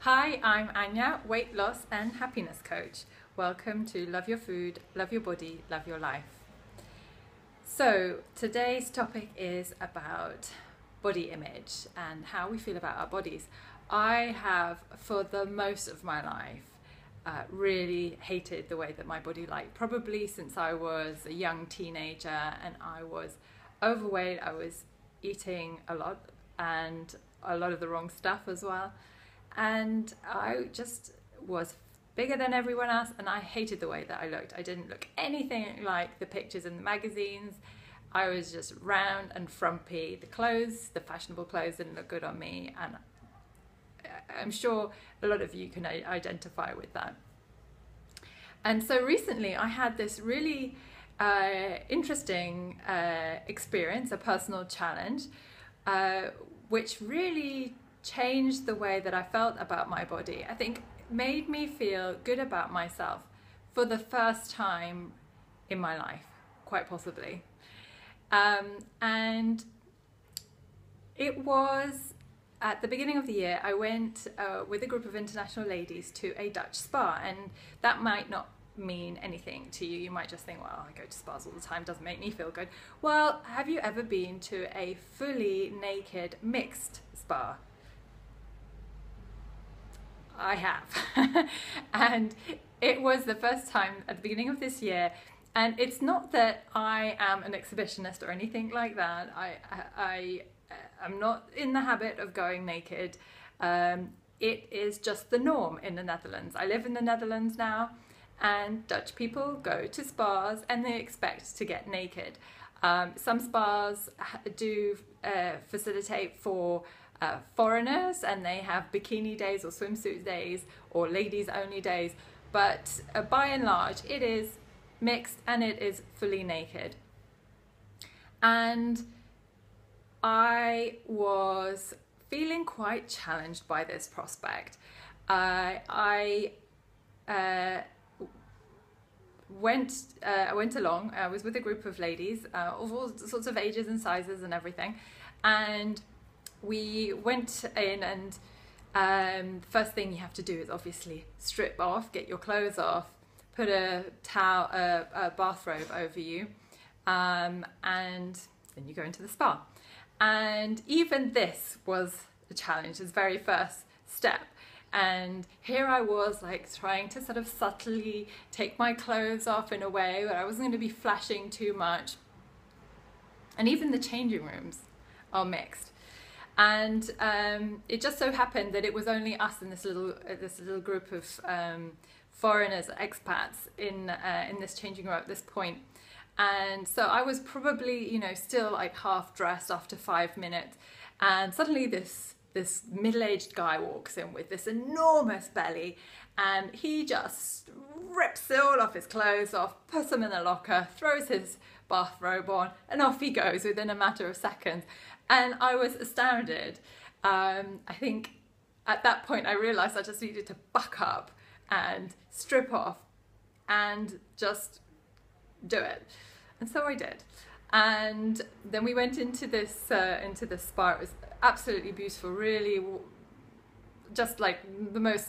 Hi, I'm Anya, weight loss and happiness coach. Welcome to Love Your Food, Love Your Body, Love Your Life. So today's topic is about body image and how we feel about our bodies. I have, for the most of my life, really hated the way that my body looked, probably since I was a young teenager and I was overweight. I was eating a lot and a lot of the wrong stuff as well. And I just was bigger than everyone else, and I hated the way that I looked. I didn't look anything like the pictures in the magazines. I was just round and frumpy. The clothes, the fashionable clothes, didn't look good on me, and I'm sure a lot of you can identify with that. And so recently I had this really interesting experience, a personal challenge, which really changed the way that I felt about my body. I think made me feel good about myself for the first time in my life, quite possibly. And it was at the beginning of the year. I went with a group of international ladies to a Dutch spa, and that might not mean anything to you. You might just think, well, I go to spas all the time, doesn't make me feel good. Well, have you ever been to a fully naked mixed spa? I have. And it was the first time at the beginning of this year, and it's not that I am an exhibitionist or anything like that. I'm not in the habit of going naked. It is just the norm in the Netherlands. I live in the Netherlands now, and Dutch people go to spas and they expect to get naked. Some spas do facilitate for foreigners, and they have bikini days or swimsuit days or ladies only days, but by and large it is mixed and it is fully naked. And I was feeling quite challenged by this prospect. I went along. I was with a group of ladies of all sorts of ages and sizes and everything, and we went in, and first thing you have to do is obviously strip off, get your clothes off, put a towel, a bathrobe over you, and then you go into the spa. And even this was a challenge, this very first step. And here I was, like, trying to sort of subtly take my clothes off in a way where I wasn't going to be flashing too much. And even the changing rooms are mixed. And it just so happened that it was only us in this little group of foreigners, expats in this changing room at this point. And so I was probably, still like half dressed after 5 minutes, and suddenly this middle-aged guy walks in with this enormous belly, and he just rips all of his clothes off, puts them in the locker, throws his bathrobe on, and off he goes within a matter of seconds. And I was astounded. I think at that point I realized I just needed to buck up and strip off and just do it. And so I did. And then we went into this spa. It was absolutely beautiful, really just like the most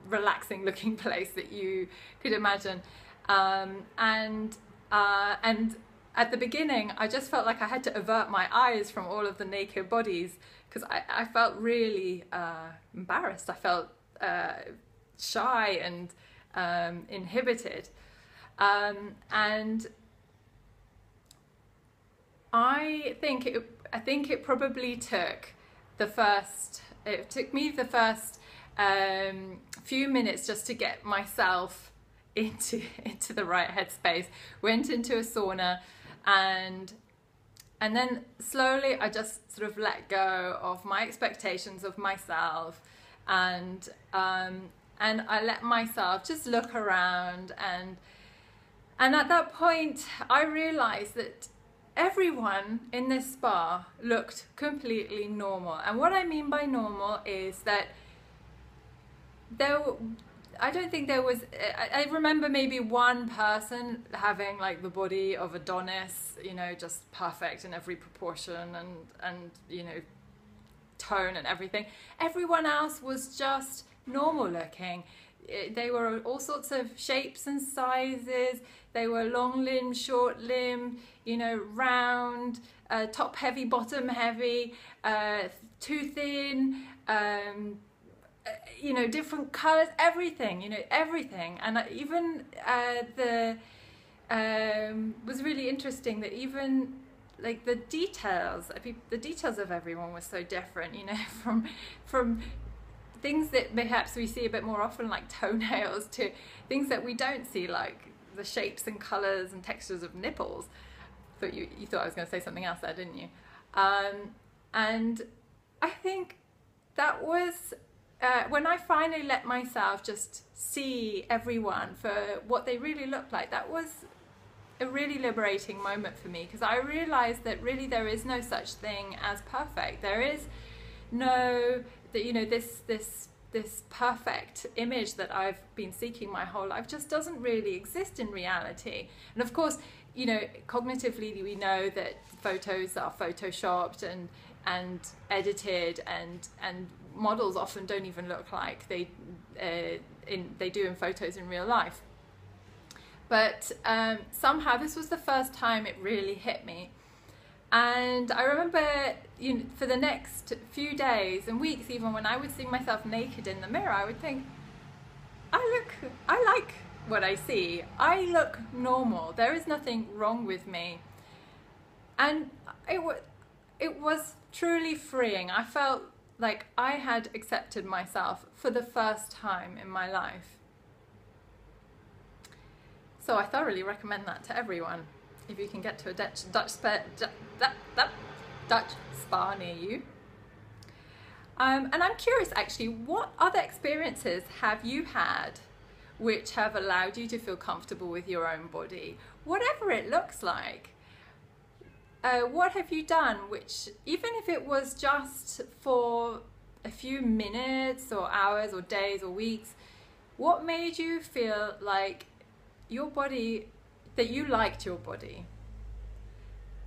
relaxing looking place that you could imagine. And at the beginning, I just felt like I had to avert my eyes from all of the naked bodies, because I felt really embarrassed. I felt shy and inhibited. And I think it probably took me the first few minutes just to get myself into the right headspace. Went into a sauna, and then slowly I just sort of let go of my expectations of myself, and I let myself just look around, and at that point I realized that everyone in this spa looked completely normal. And what I mean by normal is that I don't think there was, I remember maybe one person having like the body of Adonis, just perfect in every proportion and tone and everything. Everyone else was just normal looking. They were all sorts of shapes and sizes. They were long limb, short limb, you know, round, top heavy, bottom heavy, too thin, you know, different colors, everything, you know, everything. And even was really interesting that even like the details of everyone was so different, you know, from things that perhaps we see a bit more often, like toenails, to things that we don't see, like the shapes and colors and textures of nipples. But you thought I was going to say something else there, didn't you? And I think that was when I finally let myself just see everyone for what they really looked like. That was a really liberating moment for me, because I realized that really there is no such thing as perfect. There is no, that, you know, this perfect image that I've been seeking my whole life just doesn't really exist in reality. And of course, you know, cognitively we know that photos are photoshopped and edited, and models often don't even look like they do in photos in real life. But somehow this was the first time it really hit me. And I remember, you know, for the next few days and weeks, even when I would see myself naked in the mirror, I would think, I like what I see. I look normal. There is nothing wrong with me. And it was truly freeing. I felt like I had accepted myself for the first time in my life. So I thoroughly recommend that to everyone. If you can get to a Dutch spa near you. And I'm curious, actually, what other experiences have you had which have allowed you to feel comfortable with your own body, whatever it looks like? What have you done which, even if it was just for a few minutes or hours or days or weeks, what made you feel like your body, that you liked your body?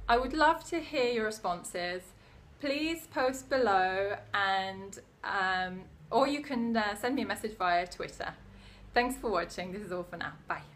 I would love to hear your responses. Please post below, and or you can send me a message via Twitter. Thanks for watching. This is all for now. Bye.